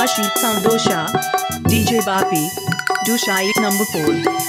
Rashid Sandosha, DJ Bapi, Dushayik number 4.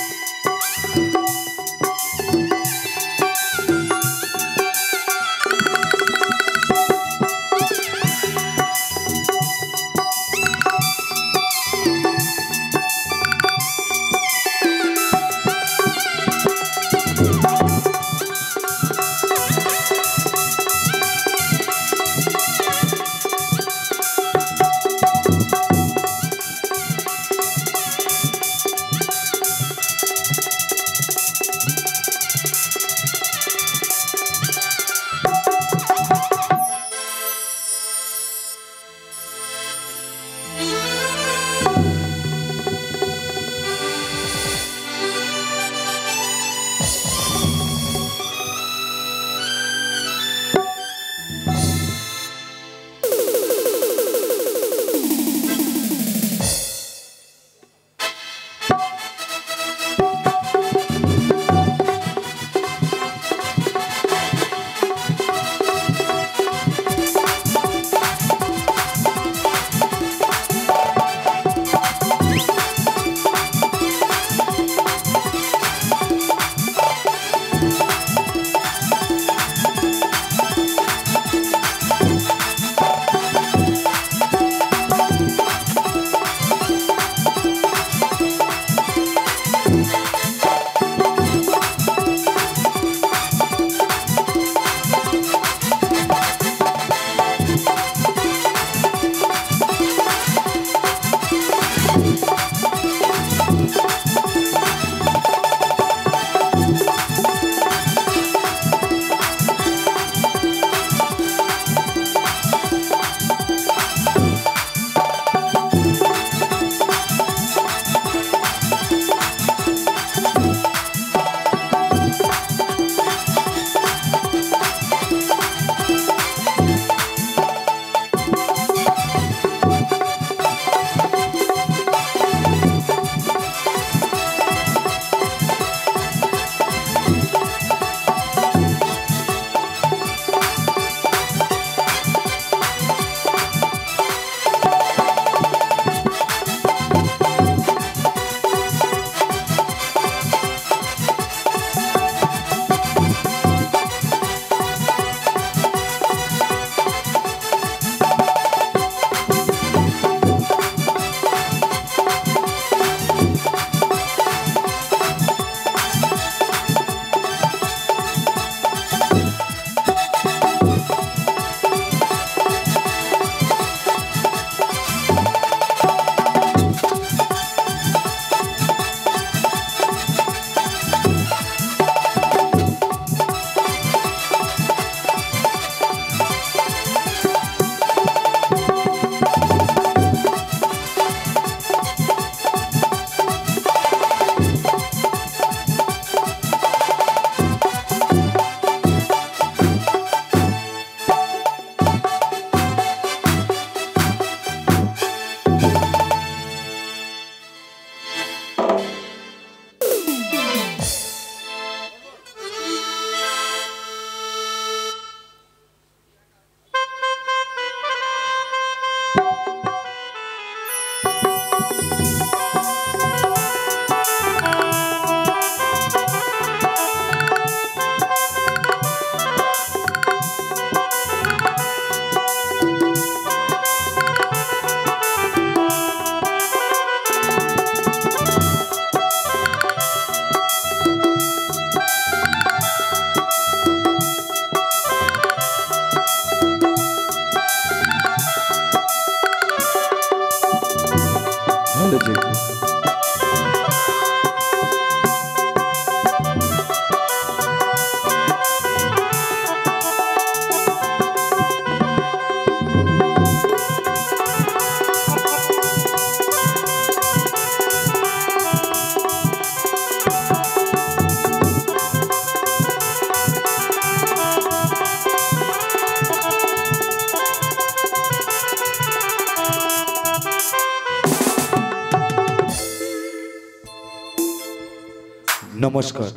নমস্কার।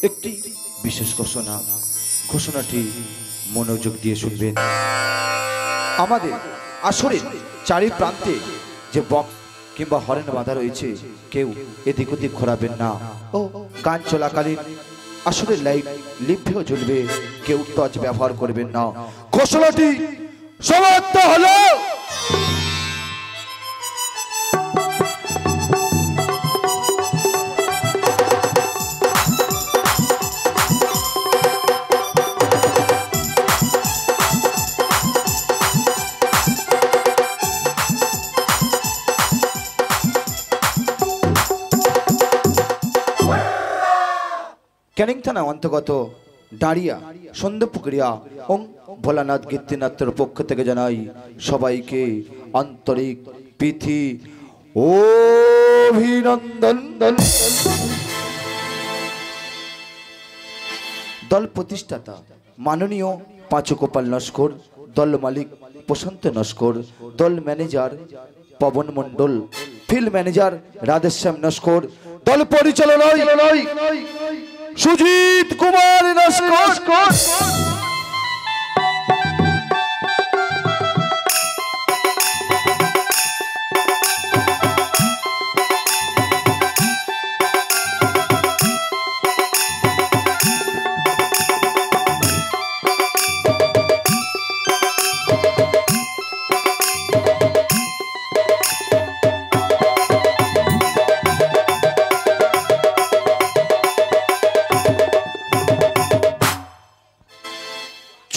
একটি বিশেষ ঘোষণাটি মনোযোগ দিয়ে শুনবেন। আমাদের আসরের চারি প্রান্তে যে বক কিংবা হরেন বাঁধা রয়েছে কেউ এদিক ওদিক ঘোরাবেন না। ও গান চলাকালীন আসরের লাইট লিভেও জ্বলবে, কেউ টর্চ ব্যবহার করবেন না। ঘোষণাটি সমাপ্ত হলো। ক্যানিং থানা অন্তর্গত ডাড়িয়া সন্ধ্যপুকুরিয়া ওং ভোলানাথ গীতিনাথের পক্ষ থেকে জানাই সবাইকে আন্তরিক প্রীতি অভিনন্দন। দল প্রতিষ্ঠাতা মাননীয় পাঁচুগোপাল নস্কর, দল মালিক প্রশান্ত নস্কর, দল ম্যানেজার পবন মণ্ডল, ফিল্ড ম্যানেজার রাধেশ্যাম নস্কর, দল পরিচালনায় সুজিত কুমার নস্কর।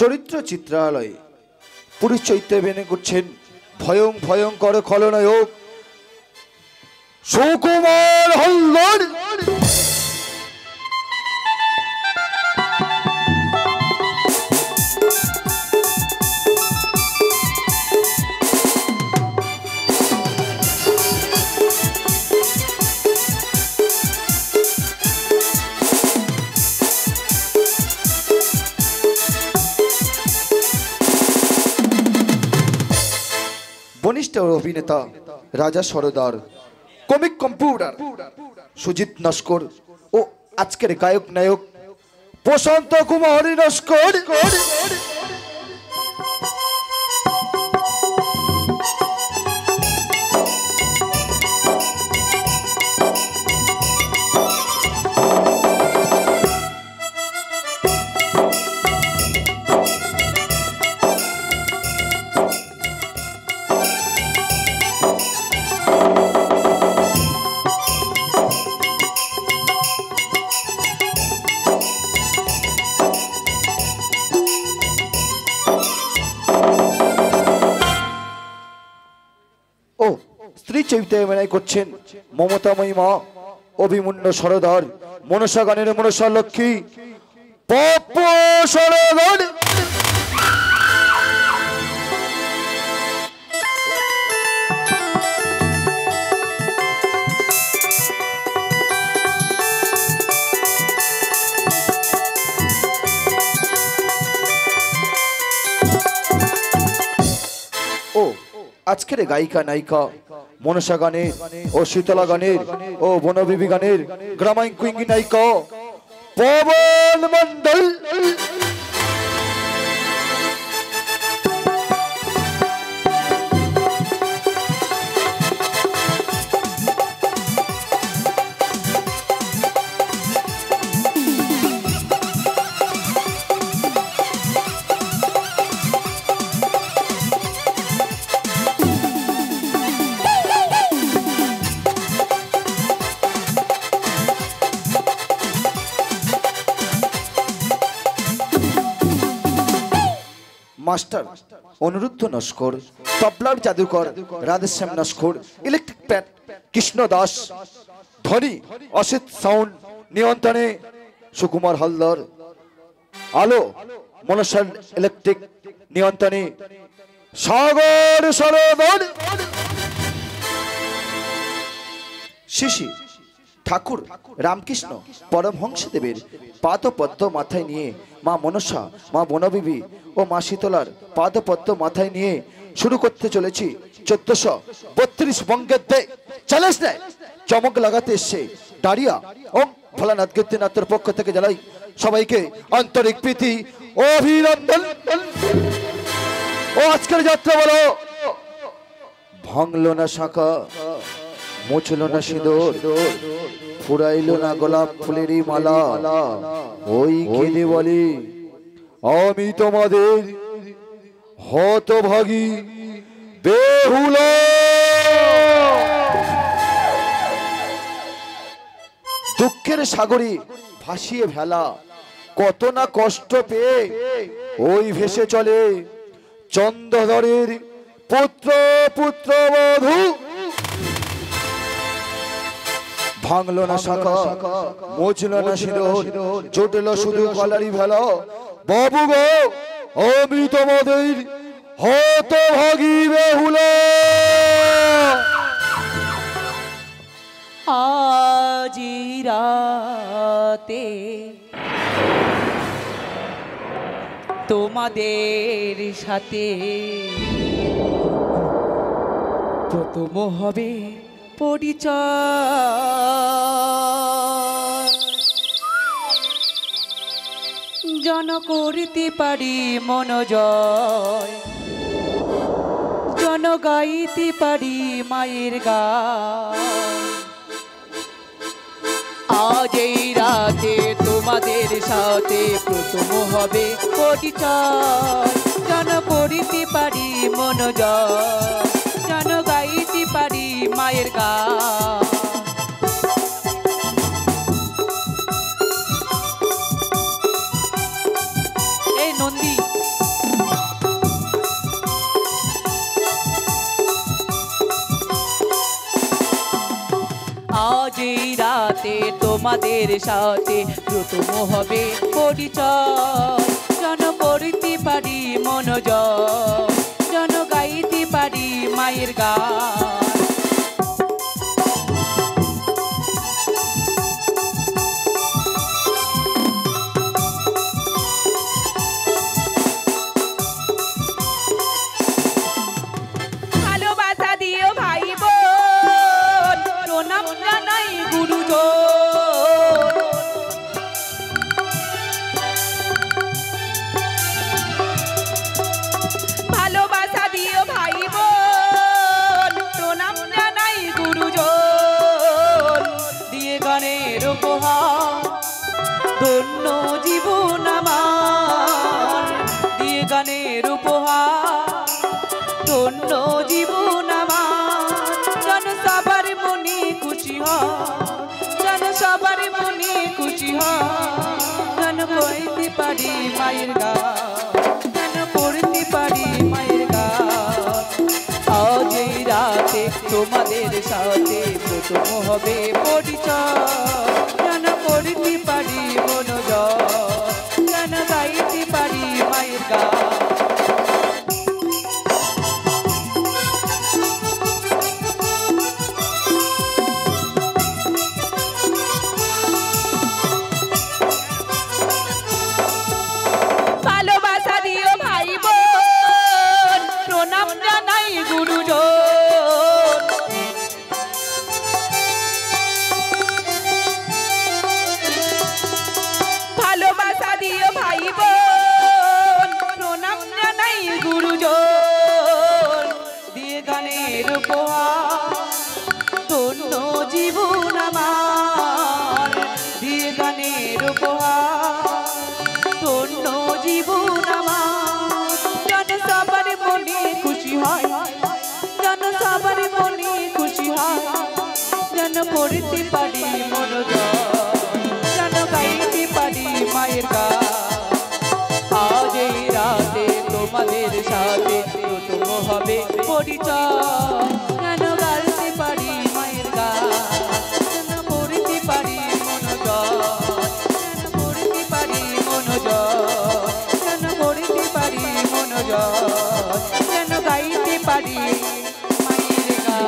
চরিত্র চিত্রালয়ে পুরুষ চরিত্রে অভিনয় করছেন ভয়ঙ্কর খলনায়ক সুকুমার হালদার। বনিষ্ঠ অভিনেতা রাজা সরদার, কমিক কম্পিউটার সুজিত নস্কর ও আজকের গায়ক নায়ক প্রশান্ত কুমার নস্কর। স্ত্রী চরিত্রে অভিনয় করছেন মমতাময়ী মা অভিমন্যু সরদার, মনসা গানের মনসা লক্ষ্মী পপ্পু সরদার। ও আজকের গায়িকা নায়িকা মনসা গানের ও শীতলা গানের ও বনবিবি গানের গ্রামায়ণ কুইঙ্গি নায়িকা পবন মণ্ডল। মাস্টার অনুরুদ্ধ নস্কর, তবলার জাদুকর রাধেশ্যাম নস্কর, ইলেকট্রিক প্যাড কৃষ্ণ দাস, ধ্বনি অসিত সাউন্ড নিয়ন্ত্রণে সুকুমার হালদার, আলো মনসা ইলেকট্রিক নিয়ন্ত্রণে সাগর সরোবর। শিশি ঠাকুর রামকৃষ্ণ পরমহংসদেবের পাদপদ্ম মাথায় নিয়ে মা মনসা, মা বনবিবি ও মা শীতলার পাদপদ্ম মাথায় নিয়ে শুরু করতে চলেছি 1432 বঙ্গের চ্যালেঞ্জ নেয় চমক লাগাতে এসছে ডাড়িয়া ও ভোলানাথ গীতিনাথের পক্ষ থেকে জানাই সবাইকে আন্তরিক প্রীতি অভিনন্দন ও আজকের যাত্রা বলো ভাঙলো না শাঁখা, মুছলো না সিঁদুর, ফুরাইলো না গোলাপ ফুলেরই মালা, ওই কেঁদে বলে আমি তোমাদের হতভাগী বেহুলা। দুঃখের সাগরে ভাসিয়ে ভেলা, কত না কষ্ট পেয়ে ওই ভেসে চলে চন্দ্রধরের পুত্র পুত্রবধূ। ভাঙলো না শাঁখা, মুছলো না সিঁদুর, জুটলো শুধু গলারই ভেলা, বাবু গো আমি তোমাদের হতভাগী বেহুলা। আজি রাতে তোমাদের সাথে প্রথম হবে পরিচয়, জন করিতে পারি মনোজয়, জন গাইতে পারি মায়ের গান। আজ এই রাতে তোমাদের সাথে প্রথম হবে পরিচয়, জন করিতে পারি মনোজয়, জন গাইতে পারি মায়ের গান। এই নন্দী আজ এই রাতে তোমাদের সাথে প্রথম হবে পরিচয়, জন করিতে পারি মনোজয়, জন গাইতে পারি মায়ের গান। ভালোবাসা দিও ভাই বোন, প্রণাম জানাই গুরুজন। ভালোবাসা দিও ভাই বোন, প্রণাম জানাই গুরুজন। দিয়ে গানের উপহার ধন্য জীবন আমার, দিয়ে গানের উপহার ধন্য জীবন আমার। যেন সবার মনে খুশি হয়, যেন সবার মনে খুশি হয়, যেন গাইতে পারি মায়ের গান, যেন পড়তে পারি মায়ের গান। আজ এই রাতে তোমাদের সাথে প্রথম হবে পরিচয়, যেন পড়তে পারি মনোজয়, যেন গাইতে পারি মায়ের গান। ভালোবাসা দিও ভাই বোন, প্রণাম জানাই গুরুজন। ভালোবাসা দিও ভাই বোন, প্রণাম জানাই গুরুজন। দিয়ে গানের উপহার ধন্য জীবন আমার, দিয়ে গানের উপহার ধন্য জীবন আমার। যেন সবার মনে খুশি হয়, যেন সবার মনে খুশি হয়, যেন পড়তে পারি মনোজয়, যেন গাইতে পারি মায়ের গান। আজ এই রাতে তোমাদের সাথে প্রথম হবে পরিচয়, যেন গাইতে পারি মায়ের গান, যেন পড়তে পারি মনোজয়, যেন পড়তে পারি মনোজয়, যেন পড়তে পারি মনোজয়, যেন গাইতে পারি মায়ের গান।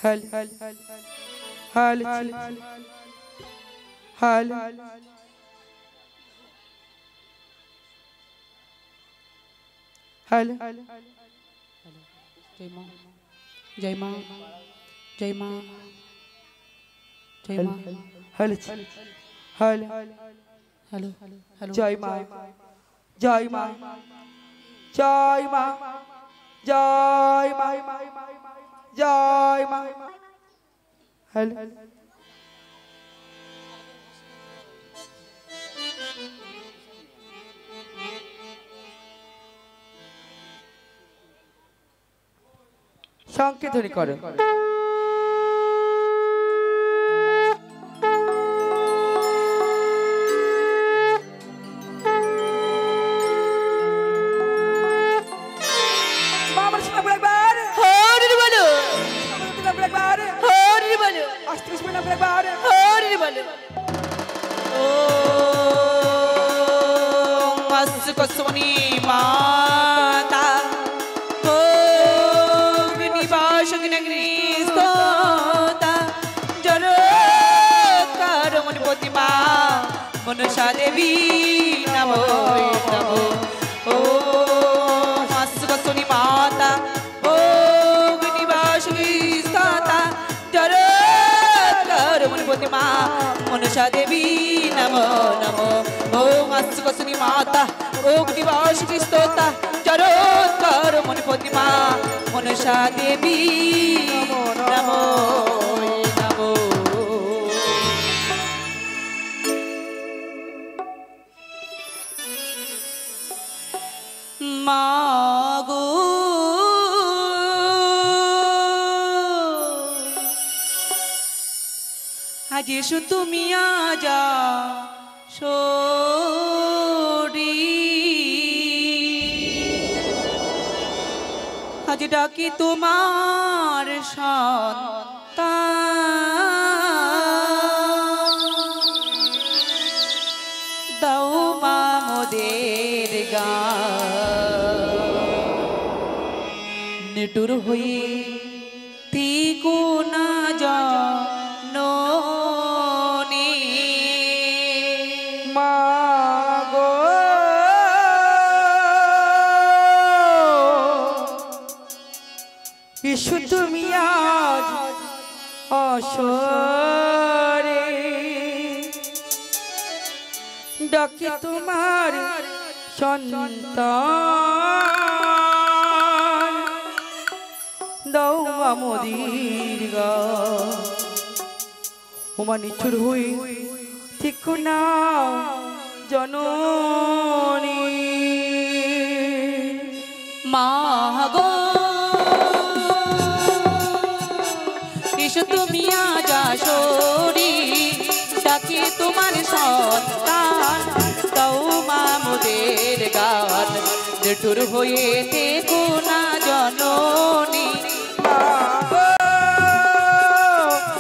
हल हल हल हल हल जय मां जय मां जय मां जय मां हल हल हेलो हेलो जय मां जय मां जय मां जय मां जय मां हल संकेत ध्वनि करो कसोनी माता निवासक नगरी स्तोता जरो करो मन प्रतिमा मनसा देवी नमो नमो ओ कसोनी माता निवासक स्तोता जरो करो मन प्रतिमा मनसा देवी नमो नमो ओ कसोनी माता अग्निवासिनी स्तोता चरोत्कर मन प्रतिमा मनसा देवी नमो नमो मागो आज यीशु तुमी आजा आज डाकी तुम्हार सन्तान दाओ मा मोदेर गान निटुर हुई तीको ना जानो यीशु तुमी आज असरे डाकी तुम्हार सन्तान दाओ मा मोदेर गान ओमा निठुर हुई थिको ना जननी मागो यीशु तुमी आजा शोरी डाकी तुम्हार सन्तान दाओ मा मोदेर गान निठुर हये থেকো না জননী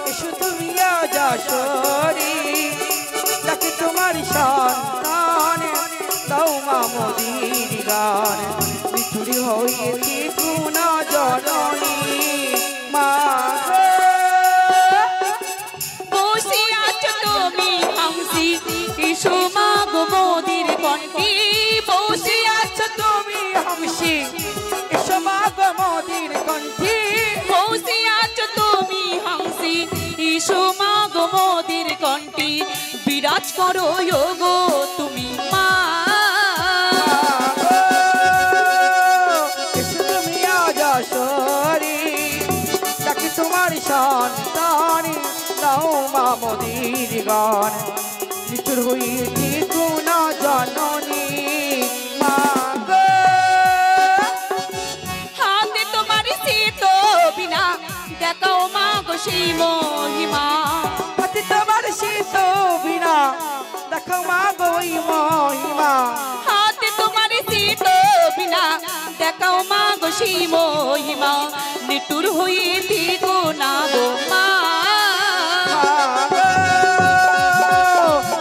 यीशु तुमी आजा शोरी डाकी तुम्हार सन्तान दाओ मा मोदेर गान निठुर हये থেকো না জননী মা यीशु मागो मोदिर कण्ठी बसे आछो तुमी हमसी यीशु मागो मोदिर कण्ठी बसे आछो तुमी हमसी यीशु मागो मोदिर कण्ठी विराज करो योगो तुमी मा यीशु तुमी आजा शोरी डाकी तुम्हार सन्तान दाओ मा मोदिर गान निठुर हुई থেকো না জননী মা গো हाथे तुम्हारी सीतो बिना देखाओ मागो সেই মহিমা হাতে তোমার শীত বিনা দেখো মা গো ওই মহিমা हाथे तुम्हारी सीतो बिना देखाओ मागो সেই মহিমা নিটুর হয়ে থেকো না গো মা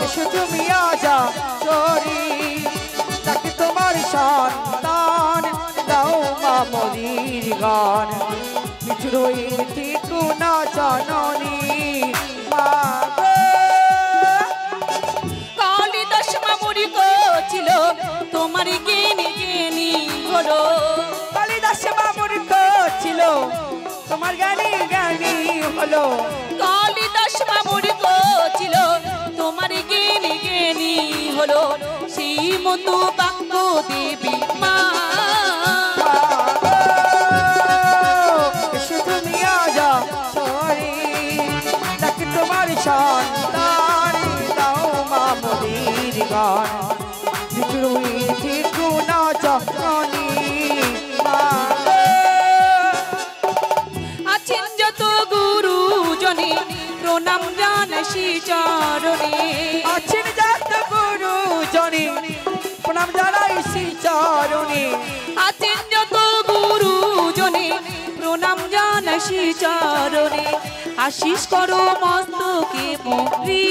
यीशु तुमी आजा शोरी डाकी तुम्हार सन्तान दाओ मा मोदिर गान निठुर हये থেকো না তোমার জ্ঞানী জ্ঞানী হলো কালিদাস বাবুর ছিল তোমার জ্ঞানী জ্ঞানী হলো সেই মতো বাক্য দেবী মা তুমি আজা সরি দেখ তোমার সন্তান দাও মা মোদের গান বিচুরুই ঠিক না চানি আছেন যত গুরু জনে প্রণাম জানাসি চরণে আছেন যত গুরু জনে প্রণাম জানাইছি চরণে আছেন যত গুরু জনে প্রণাম জানাসি চরণে আশিস করো মস্তকে মরি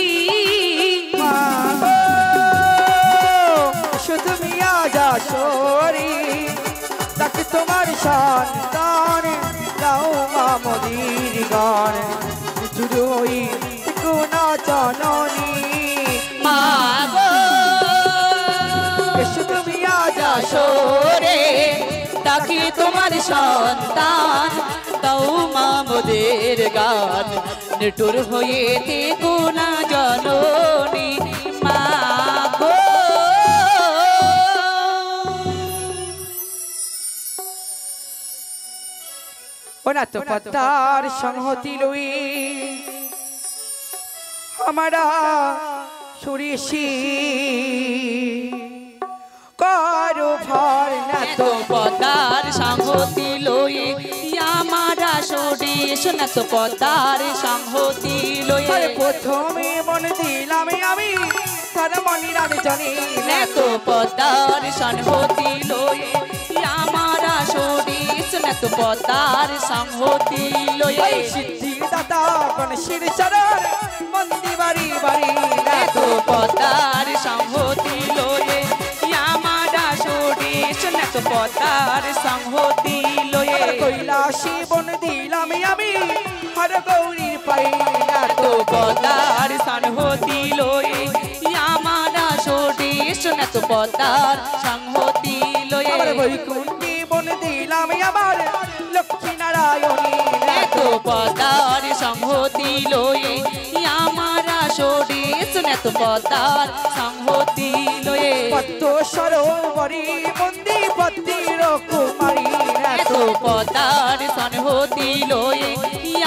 তুমি আজা সরি তাকে তোমার সন্তান দাও মা মোদের গান জুড়োই গুণা জননী মা গো তুমি আজা সরে তাকে তোমার সন্তান তাও মা মোদের গান নিটুর হয়ে থেকো না জননী মা গো ওনা তো পদ্মার সংহতি লই আমারা সুরেশি করো ভর না তো পদার সংহতি লয়ে আমারা সরিস না তো পদার সংহতি লয়ে প্রথমে মন দিলাম আমি তার মনির আমি জানি না তো পদার সংহতি লয়ে আমারা সরিস না তো পদার সংহতি লয়ে সিদ্ধি দাতা গণেশের চরণ মন্দি বাড়ি বাড়ি না তো পদার সংহতি লয়ে আমারা সরিস না তো পদার সংহতি লয়ে কৈলাসী বন দিলাম আমি হর গৌরীর পাই না তো পদার সংহতি লয়ে আমারা সরিস না তো পদার সংহতি লয়ে বৈকুণ্ঠী বন দিলাম আমার লক্ষ্মী নারায়ণী তো পদার সংহতি লয়ে আমারা সরিস না তো পদার সংহতি লয়ে পদ্ম সরোবরী বন্দি পদ্মীর কুমারী তো পদার সংহতি লয়ে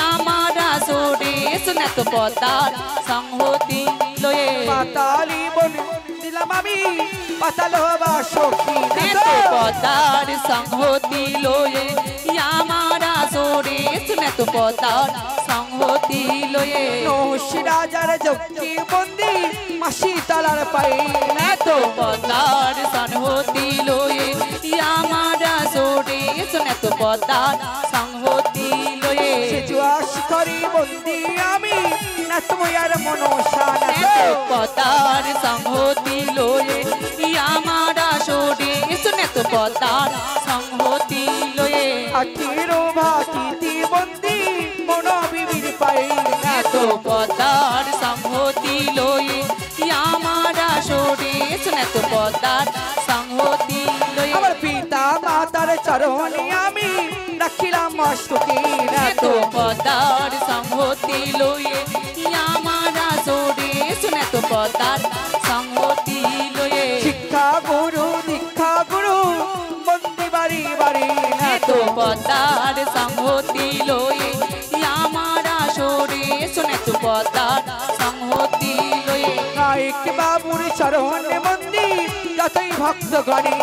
আমারা সরিস না তো পদার সংহতি লয়ে পাতালি বন দিলাম আমি পাতাল বা সখী তো পদার সংহতি লয়ে আমারা সরিস না তো পদার সংহতি লয়ে নৌশি রাজার যজ্ঞি বন্দি মাসি তালার পাই তো পদার সংহতি লয়ে আমারা সরিস না তো পদার সংহতি লয়ে জুয়া শিখরি বন্দি আমি না তুমি আর মনসা তো পদার সংহতি লয়ে আমারা সরিস না তো পদার সংহতি লয়ে আঠিরো ভাতি বন্দি মন বিবির পাই তো পদার সংহতি লয়ে আমারা সরিস না তো পদার সংহতি লয়ে আমার পিতা মাতার চরণে আমি রাখিলাম মস্তকি তো পদার সংহতি লয়ে আমারা সরিস না তো পদার সংহতি লয়ে শিক্ষা গুরু দীক্ষা গুরু বন্দি বাড়ি বাড়ি তো পদার সংহতি লয়ে আমারা সরিস না তো পদার সংহতি লয়ে নায়ক বাবুর চরণে বন্দি যতই ভক্ত গণে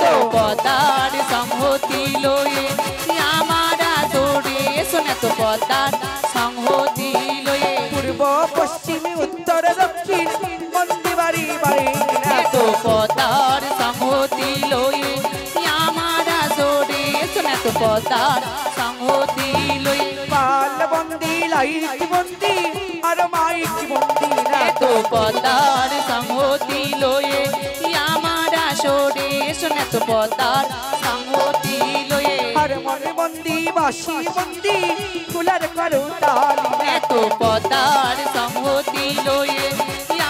তো পদার সংহতি লয়ে আমারা সরিস না তো পদার সংহতি লয়ে পূর্ব পশ্চিমে উত্তর দক্ষিণ বন্দি বাড়ি বাড়ি তো পদার সংহতি লয়ে আমারা সরিস না তো পদার সংহতি লয়ে পাল বন্দি লাইট বন্দি আর মাইক বন্দি তো পদার সংহতি লয়ে আমারা সরিস না তো পদার সংহতি লয়ে আর মনে বন্দি বাসি বন্দি ফুলার করু তালি তো পদার সংহতি লয়ে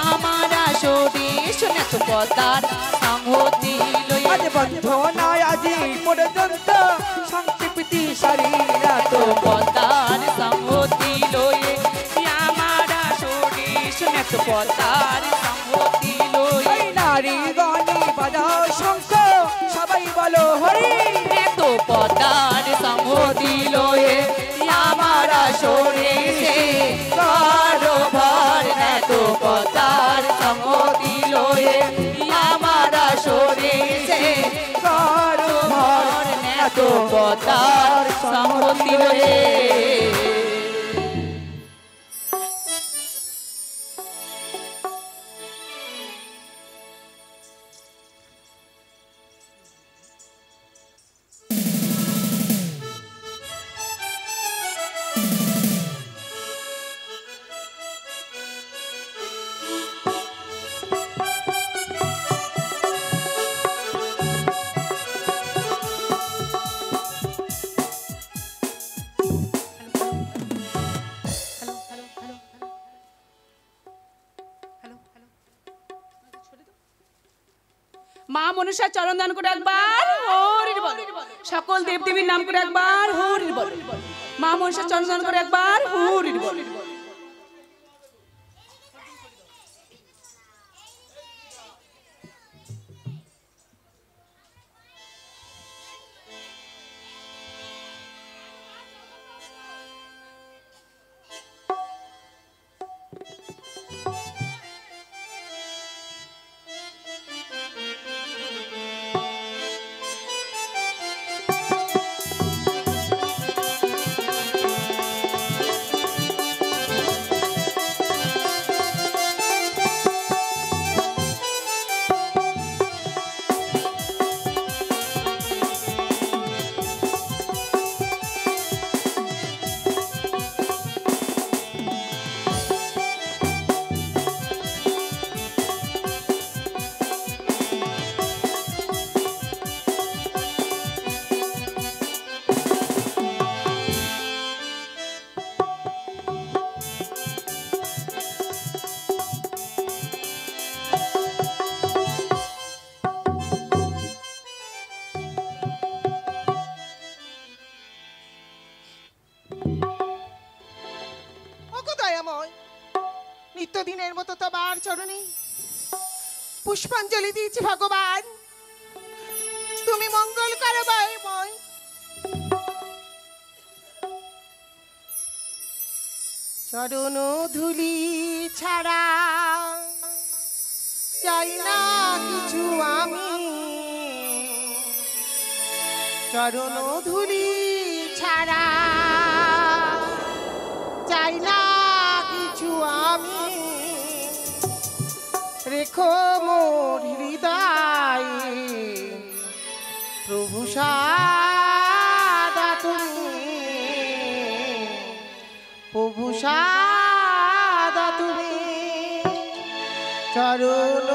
আমারা সরিস না তো পদার সংহতি লয়ে আজ বন্ধ নাই আজ পর্যন্ত সংক্ষিপ্তি সারি তো পদার পতার সঙ্গ দিল এই নারী গণে বাজাও শঙ্খ সবাই বলো হরি এত পতার সঙ্গ দিল আমার আসরে সে কারবার এত পতার সঙ্গ দিল আমার আসরে সে কারবার এত পতার সঙ্গ দিল মা মনসা চরণ দান করে একবার হরির বল সকল দেবদেবীর নাম করে একবার হরির বল মা মনসা চরণ দান করে একবার হরির বল নিত্যদিনের মতো তোমার চরণে পুষ্পাঞ্জলি দিয়েছি ভগবান, তুমি মঙ্গল করো ময়। চরণ ধুলি ছাড়া চাই না কিছু আমি, চরণ ধুলি ছাড়া চাই না কিছু আমি, রেখো মোর হৃদয়ে প্রভু সাদা তুমি, প্রভু সাদা তুমি, চরণ